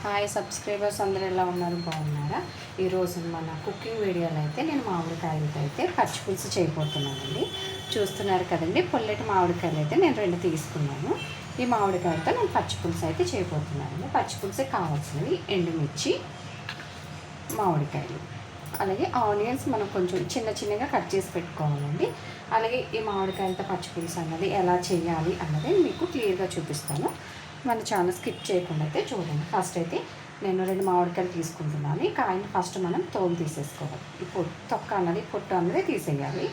Hi subscribers అందరూ ఎలా ఉన్నారు, బాగున్నారా? ఈరోజు మన కుకింగ్ వీడియోలో అయితే నేను మామిడికాయలతో అయితే పచ్చి పులుసు చేయబోతున్నానండి. చూస్తున్నారు కదండి, పొల్లటి మామిడికాయలు అయితే నేను 2 తీసుకున్నాను. ఈ మామిడికాయలతో నేను పచ్చి పులుసు అయితే చేయబోతున్నానండి. పచ్చి పులుసు కావాల్సినవి ఎండుమిర్చి, మామిడికాయలు, అలాగే ఆనియన్స్ మనం కొంచెం చిన్నగా కట్ చేసి పెట్టుకోవాలండి. అలాగే ఈ మామిడికాయలతో పచ్చి పులుసు అన్నది ఎలా చేయాలి అన్నది మీకు క్లియర్గా చూపిస్తాను. మన ఛానల్ స్కిప్ చేయకుండా అయితే చూడండి. ఫస్ట్ అయితే నేను 2 మామిడికాయలు తీసుకుంటున్నాను. ఈ కాయని ఫస్ట్ మనం తోలు తీసేసుకోవాలి. ఈ తొక్క అన్నది పొట్టు అన్నది తీసేయాలి.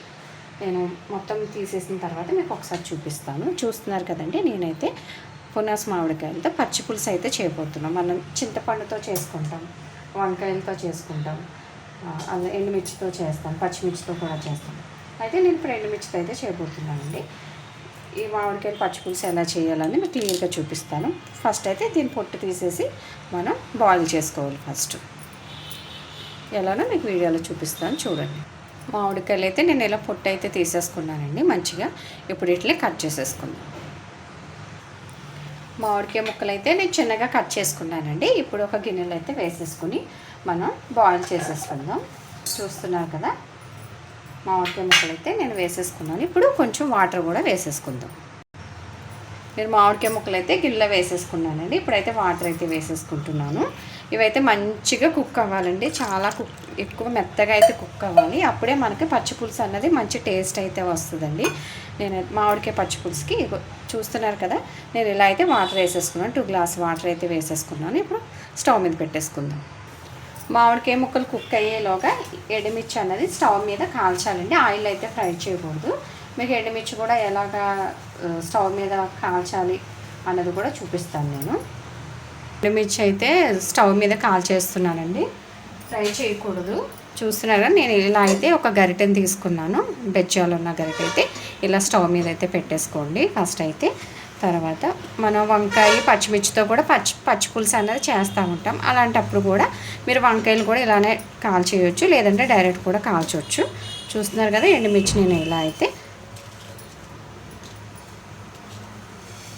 నేను మొత్తం తీసేసిన తర్వాత మీకు ఒకసారి చూపిస్తాను. చూస్తున్నారు కదండి, నేనైతే పునాస మామిడికాయలతో పచ్చి పులుసు అయితే చేయబోతున్నాం. మనం చింతపండుతో చేసుకుంటాం, వంకాయలతో చేసుకుంటాం, అలా ఎండుమిర్చితో చేస్తాం, పచ్చిమిర్చితో కూడా చేస్తాం. అయితే నేను ఇప్పుడు ఎండుమిర్చితో అయితే చేయబోతున్నానండి. ఈ మామిడికాయలు పచ్చి పులుసు ఎలా చేయాలని మీకు క్లియర్గా చూపిస్తాను. ఫస్ట్ అయితే దీన్ని పొట్టు తీసేసి మనం బాయిల్ చేసుకోవాలి. ఫస్ట్ ఎలానో మీకు వీడియోలో చూపిస్తాను, చూడండి. మామిడికాయలు అయితే నేను ఇలా పొట్టు అయితే తీసేసుకున్నానండి మంచిగా. ఇప్పుడు ఇట్లే కట్ చేసేసుకుందాం. మామిడికాయ ముక్కలు అయితే నేను చిన్నగా కట్ చేసుకున్నానండి. ఇప్పుడు ఒక గిన్నెలో అయితే వేసేసుకుని మనం బాయిల్ చేసేసుకుందాం. చూస్తున్నారు కదా, మామిడికాయ ముక్కలు అయితే నేను వేసేసుకున్నాను. ఇప్పుడు కొంచెం వాటర్ కూడా వేసేసుకుందాం. నేను మామిడికాయ ముక్కలు అయితే గిన్నెలో వేసేసుకున్నానండి. ఇప్పుడైతే వాటర్ అయితే వేసేసుకుంటున్నాను. ఇవైతే మంచిగా కుక్ అవ్వాలండి, చాలా ఎక్కువ మెత్తగా అయితే కుక్ అవ్వాలి. అప్పుడే మనకి పచ్చి పులుసు అన్నది మంచి టేస్ట్ అయితే వస్తుందండి. నేను మామిడికాయ పచ్చి పులుసుకి చూస్తున్నారు కదా, నేను ఇలా అయితే వాటర్ వేసేసుకున్నాను. 2 గ్లాస్ వాటర్ అయితే వేసేసుకున్నాను. ఇప్పుడు స్టవ్ మీద పెట్టేసుకుందాం. మామిడికాయ ముక్కలు కుక్ అయ్యేలోగా ఎండుమిర్చి అన్నది స్టవ్ మీద కాల్చాలండి. ఆయిల్ అయితే ఫ్రై చేయకూడదు. మీకు ఎండుమిర్చి కూడా ఎలాగా స్టవ్ మీద కాల్చాలి అన్నది కూడా చూపిస్తాను నేను. ఎండుమిర్చి అయితే స్టవ్ మీద కాల్చేస్తున్నానండి, ఫ్రై చేయకూడదు. చూస్తున్నారా, నేను ఇలా అయితే ఒక గరిటెని తీసుకున్నాను. బెజ్జాలు ఉన్న గరిటె అయితే ఇలా స్టవ్ మీద అయితే పెట్టేసుకోండి ఫస్ట్ అయితే. తర్వాత మనం వంకాయ పచ్చిమిర్చితో కూడా పచ్చి పులుసు అనేది చేస్తూ ఉంటాం. అలాంటప్పుడు కూడా మీరు వంకాయలు కూడా ఇలానే కాల్చేయచ్చు, లేదంటే డైరెక్ట్ కూడా కాల్చవచ్చు. చూస్తున్నారు కదా, ఎండుమిర్చి నేను ఇలా అయితే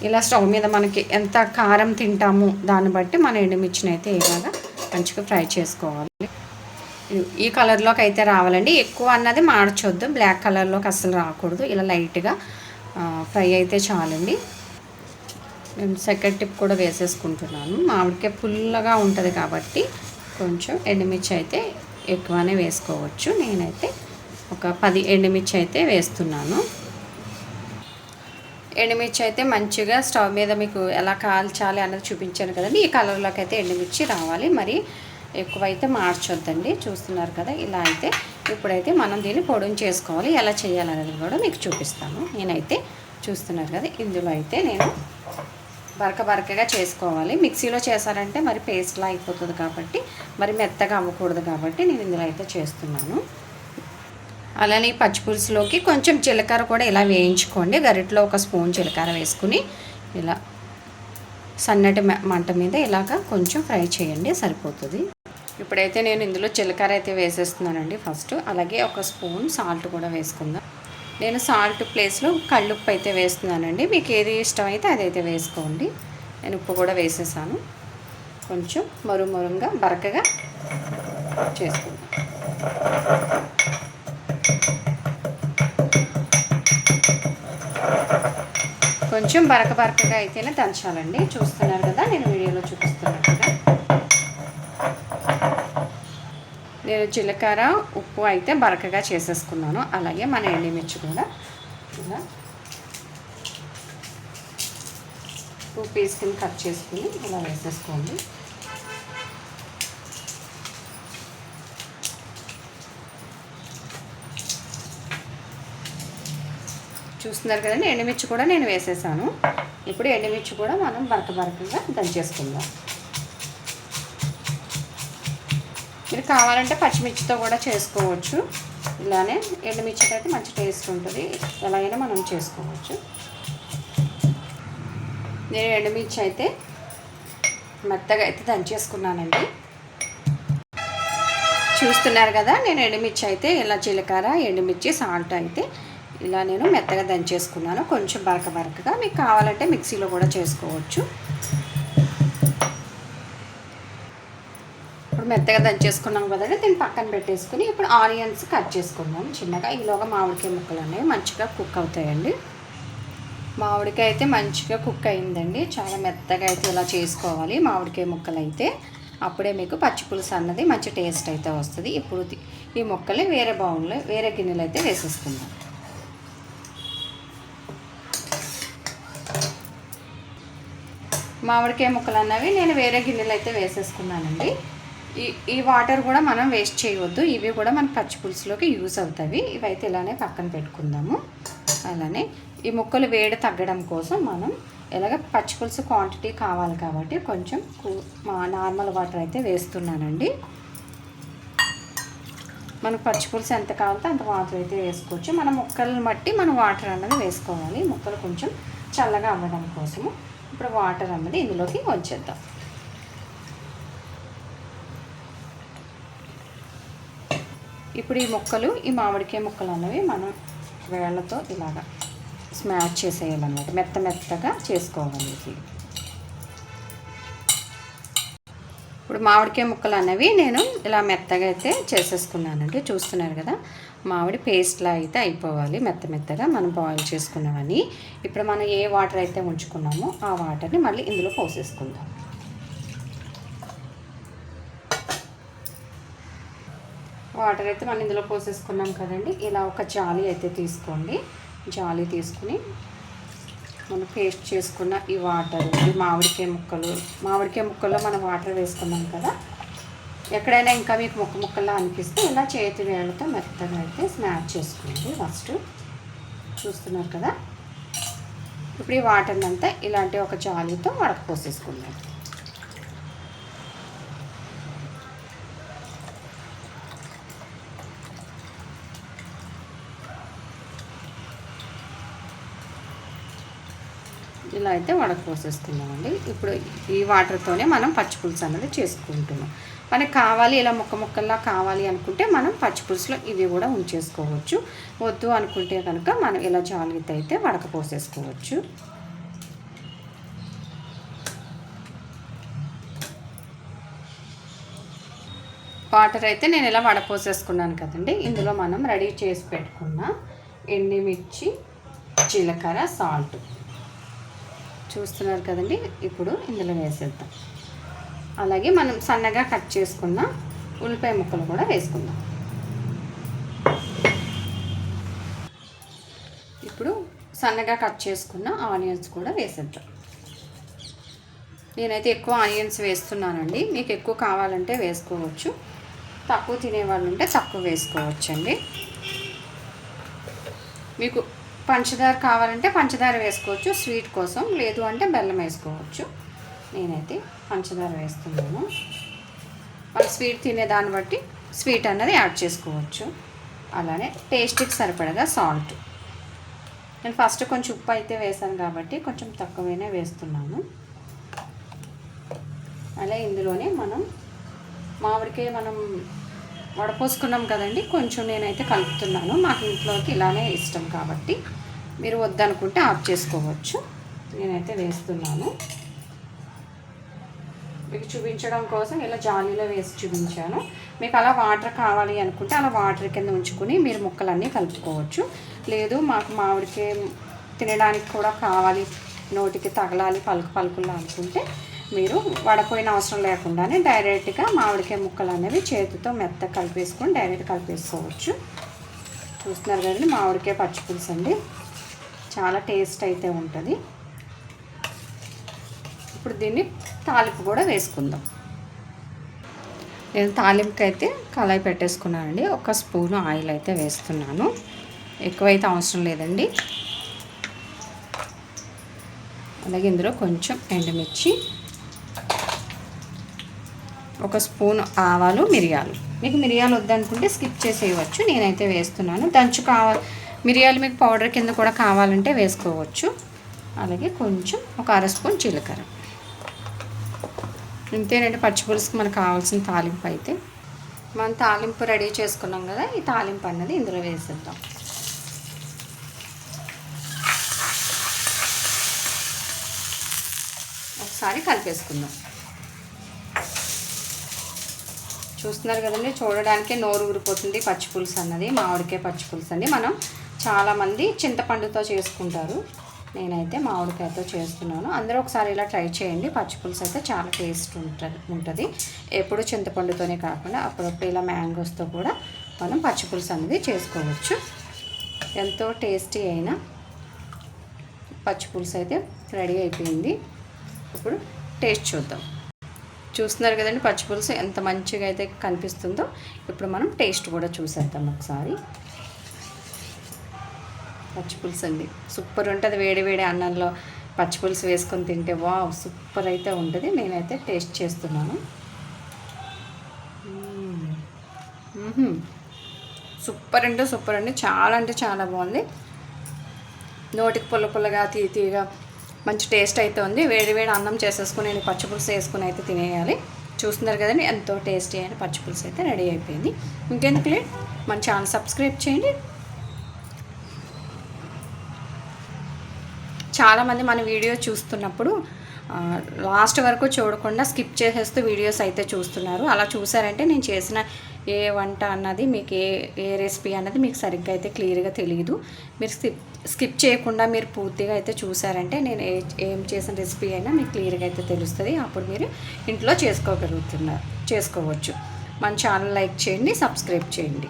ఇలా స్టవ్ మీద మనకి ఎంత కారం తింటాము దాన్ని బట్టి మన ఎండుమిర్చిని అయితే ఇలాగా మంచిగా ఫ్రై చేసుకోవాలి. ఈ కలర్లోకి అయితే రావాలండి, ఎక్కువ అన్నది మార్చొద్దు, బ్లాక్ కలర్లోకి అస్సలు రాకూడదు. ఇలా లైట్గా ఫ్రై అయితే చాలండి. నేను సెకండ్ టిప్ కూడా వేసేసుకుంటున్నాను. మామిడికాయ పుల్లగా ఉంటుంది కాబట్టి కొంచెం ఎండుమిర్చి అయితే ఎక్కువనే వేసుకోవచ్చు. నేనైతే ఒక 10 ఎండుమిర్చి అయితే వేస్తున్నాను. ఎండుమిర్చి అయితే మంచిగా స్టవ్ మీద మీకు ఎలా కాల్చాలి అన్నది చూపించాను కదండి. ఈ కలర్లోకి అయితే ఎండుమిర్చి రావాలి, మరి ఎక్కువైతే మార్చొద్దండి. చూస్తున్నారు కదా, ఇలా అయితే ఇప్పుడైతే మనం దీన్ని పొడిని చేసుకోవాలి. ఎలా చేయాలనేది కూడా మీకు చూపిస్తాను. నేనైతే చూస్తున్నారు కదా, ఇందులో అయితే నేను బరకగా చేసుకోవాలి. మిక్సీలో చేశారంటే మరి పేస్ట్లా అయిపోతుంది కాబట్టి, మరి మెత్తగా అవ్వకూడదు కాబట్టి నేను ఇందులో అయితే చేస్తున్నాను. అలానే ఈ పచ్చిపులుసులోకి కొంచెం జీలకర్ర కూడా ఇలా వేయించుకోండి. గరిటలో ఒక స్పూన్ జీలకర్ర వేసుకుని ఇలా సన్నటి మంట మీద ఇలాగా కొంచెం ఫ్రై చేయండి, సరిపోతుంది. ఇప్పుడైతే నేను ఇందులో జీలకర్ర అయితే వేసేస్తున్నానండి ఫస్ట్. అలాగే ఒక స్పూన్ సాల్ట్ కూడా వేసుకుందాం. నేను సాల్ట్ ప్లేస్లో కళ్ళుప్పు అయితే వేస్తున్నానండి. మీకు ఏది ఇష్టమైతే అదైతే వేసుకోండి. నేను ఉప్పు కూడా వేసేసాను. కొంచెం మరుగా బరకగా చేసుకుందాం. కొంచెం బరకగా అయితేనే దంచాలండి. చూస్తున్నారు కదా, నేను వీడియోలో చూపిస్తున్నట్టుగా నేను జీలకర్ర ఉప్పు అయితే బరకగా చేసేసుకున్నాను. అలాగే మన ఎండుమిర్చి కూడా ఇలా 2 పీస్ని కట్ చేసుకుని ఇలా వేసేసుకోండి. చూస్తున్నారు కదండి, ఎండుమిర్చి కూడా నేను వేసేసాను. ఇప్పుడు ఎండుమిర్చి కూడా మనం బరకగా దంచేసుకుందాం. మీరు కావాలంటే పచ్చిమిర్చితో కూడా చేసుకోవచ్చు. ఇలానే ఎండుమిర్చితో అయితే మంచి టేస్ట్ ఉంటుంది, ఎలాగైనా మనం చేసుకోవచ్చు. నేను ఎండుమిర్చి అయితే మెత్తగా అయితే దంచేసుకున్నానండి. చూస్తున్నారు కదా, నేను ఎండుమిర్చి అయితే ఇలా జీలకర్ర, ఎండుమిర్చి, సాల్ట్ అయితే ఇలా నేను మెత్తగా దంచేసుకున్నాను. కొంచెం బరకగా, మీకు కావాలంటే మిక్సీలో కూడా చేసుకోవచ్చు. మెత్తగా దంచేసుకున్నాం కదండి, దీన్ని పక్కన పెట్టేసుకుని ఇప్పుడు ఆనియన్స్ కట్ చేసుకుందాం చిన్నగా. ఈలోగా మామిడికాయ ముక్కలు అనేవి మంచిగా కుక్ అవుతాయండి. మామిడికాయ అయితే మంచిగా కుక్ అయిందండి. చాలా మెత్తగా అయితే ఇలా చేసుకోవాలి మామిడికాయ ముక్కలు అయితే. అప్పుడే మీకు పచ్చి పులుసు అన్నది మంచి టేస్ట్ అయితే వస్తుంది. ఇప్పుడు ఈ ముక్కలు వేరే బౌల్లో వేరే గిన్నెలు అయితే వేసేసుకుందాం. మామిడికాయ ముక్కలు అన్నవి నేను వేరే గిన్నెలు అయితే వేసేసుకున్నానండి. ఈ వాటర్ కూడా మనం వేస్ట్ చేయవద్దు, ఇవి కూడా మన పచ్చి పులుసులోకి యూజ్ అవుతాయి. ఇవైతే ఇలానే పక్కన పెట్టుకుందాము. అలానే ఈ ముక్కలు వేడి తగ్గడం కోసం మనం ఇలాగ పచ్చి పులుసు క్వాంటిటీ కావాలి కాబట్టి కొంచెం నార్మల్ వాటర్ అయితే వేస్తున్నానండి. మనకు పచ్చి పులుసు ఎంత కావాలో అంత వాటర్ అయితే వేసుకోవచ్చు. మన ముక్కలను బట్టి మనం వాటర్ అన్నది వేసుకోవాలి. ముక్కలు కొంచెం చల్లగా అవ్వడం కోసము ఇప్పుడు వాటర్ అన్నది ఇందులోకి వంచేద్దాం. ఇప్పుడు ఈ మామిడికాయ ముక్కలు అన్నవి మనం వేళ్ళతో ఇలాగా స్మాష్ చేసేయాలన్నమాట, మెత్తగా చేసుకోవాలి. ఇప్పుడు మామిడికాయ ముక్కలు అనేవి నేను ఇలా మెత్తగా అయితే చేసేసుకున్నానండి. చూస్తున్నారు కదా, మామిడి పేస్ట్లా అయితే అయిపోవాలి మెత్తగా మనం బాయిల్ చేసుకున్నామని. ఇప్పుడు మనం ఏ వాటర్ అయితే ఉంచుకున్నామో ఆ వాటర్ని మళ్ళీ ఇందులో పోసేసుకుందాం. వాటర్ అయితే మనం ఇందులో పోసేసుకున్నాం కదండి. ఇలా ఒక జాలి అయితే తీసుకోండి. జాలి తీసుకుని మనం పేస్ట్ చేసుకున్న ఈ వాటర్, ఈ మామిడికాయ ముక్కల్లో మనం వాటర్ వేసుకున్నాం కదా. ఎక్కడైనా ఇంకా మీకు ముక్కల్లా అనిపిస్తే ఇలా చేతి వేళ్ళతో మెత్తగా అయితే స్మాష్ చేసుకోండి ఫస్ట్. చూస్తున్నారు కదా, ఇప్పుడు ఈ వాటర్ని అంతా ఇలాంటి ఒక జాలీతో వడకపోసేసుకుందాం. ఇలా అయితే వడకపోసేసుకున్నామండి. ఇప్పుడు ఈ వాటర్తోనే మనం పచ్చి పులుసు అన్నది చేసుకుంటున్నాం. మనకి కావాలి ఇలా ముక్కల్లా కావాలి అనుకుంటే మనం పచ్చి పులుసులో ఇవి కూడా ఉంచేసుకోవచ్చు. వద్దు అనుకుంటే కనుక మనం ఇలా జాలితో అయితే వడకపోసేసుకోవచ్చు. వాటర్ అయితే నేను ఇలా వడపోసేసుకున్నాను కదండి. ఇందులో మనం రెడీ చేసి పెట్టుకున్న ఎండుమిర్చి, జీలకర్ర, సాల్ట్ చూస్తున్నారు కదండి. ఇప్పుడు ఇందులో వేసేద్దాం. అలాగే మనం సన్నగా కట్ చేసుకున్న ఉల్లిపాయ ముక్కలు కూడా వేసుకుందాం. ఇప్పుడు సన్నగా కట్ చేసుకున్న ఆనియన్స్ కూడా వేసేద్దాం. నేనైతే ఎక్కువ ఆనియన్స్ వేస్తున్నానండి. మీకు ఎక్కువ కావాలంటే వేసుకోవచ్చు, తక్కువ తినేవాళ్ళు ఉంటే తక్కువ వేసుకోవచ్చండి. మీకు పంచదార కావాలంటే పంచదార వేసుకోవచ్చు స్వీట్ కోసం, లేదు అంటే బెల్లం వేసుకోవచ్చు. నేనైతే పంచదార వేస్తున్నాను. వాళ్ళు స్వీట్ తినేదాన్ని బట్టి స్వీట్ అన్నది యాడ్ చేసుకోవచ్చు. అలానే టేస్ట్కి సరిపడగా సాల్ట్. నేను ఫస్ట్ కొంచెం ఉప్పు అయితే వేసాను కాబట్టి కొంచెం తక్కువనే వేస్తున్నాను. అలా ఇందులోనే మనం మామిడికాయ మనం వడపోసుకున్నాం కదండి, కొంచెం నేనైతే కలుపుతున్నాను. మాకు ఇంట్లోకి ఇలానే ఇష్టం కాబట్టి మీరు వద్దనుకుంటే ఆఫ్ చేసుకోవచ్చు. నేనైతే వేస్తున్నాను. మీకు చూపించడం కోసం ఇలా జాలీలో వేసి చూపించాను. మీకు అలా వాటర్ కావాలి అనుకుంటే అలా వాటర్ కింద ఉంచుకొని మీరు ముక్కలన్నీ కలుపుకోవచ్చు. లేదు మాకు మామిడికాయ తినడానికి కూడా కావాలి, నోటికి తగలాలి పలుకులా అనుకుంటే మీరు వడపోయిన అవసరం లేకుండానే డైరెక్ట్గా మామిడికాయ ముక్కలు అనేవి చేతితో మెత్తగా కలిపేసుకొని డైరెక్ట్ కలిపేసుకోవచ్చు. చూస్తున్నారు కదండి, మామిడికాయ పచ్చి పులుసు అండి, చాలా టేస్ట్ అయితే ఉంటుంది. ఇప్పుడు దీన్ని తాలింపు కూడా వేసుకుందాం. నేను తాలింపుకి అయితే కళాయి పెట్టేసుకున్నానండి. ఒక స్పూను ఆయిల్ అయితే వేస్తున్నాను, ఎక్కువైతే అవసరం లేదండి. అలాగే ఇందులో కొంచెం ఎండుమిర్చి, ఒక స్పూన్ ఆవాలు, మిరియాలు. మీకు మిరియాలు వద్దనుకుంటే స్కిప్ చేసేయవచ్చు, నేనైతే వేస్తున్నాను. మిరియాలు మీకు పౌడర్ కింద కూడా కావాలంటే వేసుకోవచ్చు. అలాగే కొంచెం ఒక అర స్పూన్ జీలకర్ర. ఇంతేనండి పచ్చి పులుసుకి మనకు కావాల్సిన తాలింపు అయితే. మనం తాలింపు రెడీ చేసుకున్నాం కదా, ఈ తాలింపు అన్నది ఇందులో వేసేద్దాం. ఒకసారి కలిపేసుకుందాం. చూస్తున్నారు కదండి, చూడడానికే నోరు ఊరిపోతుంది. పచ్చిపులుసు అన్నది మామిడికాయ పచ్చిపులుసు అండి. మనం చాలామంది చింతపండుతో చేసుకుంటారు, నేనైతే మామిడికాయతో చేస్తున్నాను. అందరూ ఒకసారి ఇలా ట్రై చేయండి. పచ్చిపులుసు అయితే చాలా టేస్ట్ ఉంటుంది. ఎప్పుడు చింతపండుతోనే కాకుండా అప్పుడప్పుడు ఇలా మ్యాంగోస్తో కూడా మనం పచ్చిపులుసు అనేది చేసుకోవచ్చు. ఎంతో టేస్టీ అయిన పచ్చిపులుసు అయితే రెడీ అయిపోయింది. ఇప్పుడు టేస్ట్ చూద్దాం. చూస్తున్నారు కదండి పచ్చిపులుసు ఎంత మంచిగా అయితే కనిపిస్తుందో. ఇప్పుడు మనం టేస్ట్ కూడా చూసేద్దాం ఒకసారి. పచ్చిపులుసు అండి సూపర్ ఉంటుంది. వేడి వేడి అన్నంలో పచ్చిపులుసు వేసుకొని తింటే వావ్ సూపర్ అయితే ఉంటుంది. నేనైతే టేస్ట్ చేస్తున్నాను. సూపర్ అంటే సూపర్ అండి, చాలా అంటే చాలా బాగుంది. నోటికి పుల్ల పుల్లగా తీయగా మంచి టేస్ట్ అయితే ఉంది. వేడి వేడి అన్నం చేసేసుకుని నేను పచ్చిపులుసు వేసుకుని అయితే తినేయాలి. చూస్తున్నారు కదండి ఎంతో టేస్టీ అయిన పచ్చిపులుసు అయితే రెడీ అయిపోయింది. ఇంకెందుకు మన ఛానల్ సబ్స్క్రైబ్ చేయండి. చాలామంది మన వీడియో చూస్తున్నప్పుడు లాస్ట్ వరకు చూడకుండా స్కిప్ చేసేస్తూ వీడియోస్ అయితే చూస్తున్నారు. అలా చూసారంటే నేను చేసిన ఏ వంట అన్నది మీకు ఏ రెసిపీ అన్నది మీకు సరిగ్గా అయితే క్లియర్గా తెలియదు. మీరు స్కిప్ చేయకుండా మీరు పూర్తిగా అయితే చూసారంటే నేను ఏం చేసిన రెసిపీ అయినా మీకు క్లియర్గా అయితే తెలుస్తుంది. అప్పుడు మీరు ఇంట్లో చేసుకోవచ్చు. మన ఛానల్ లైక్ చేయండి, సబ్స్క్రైబ్ చేయండి.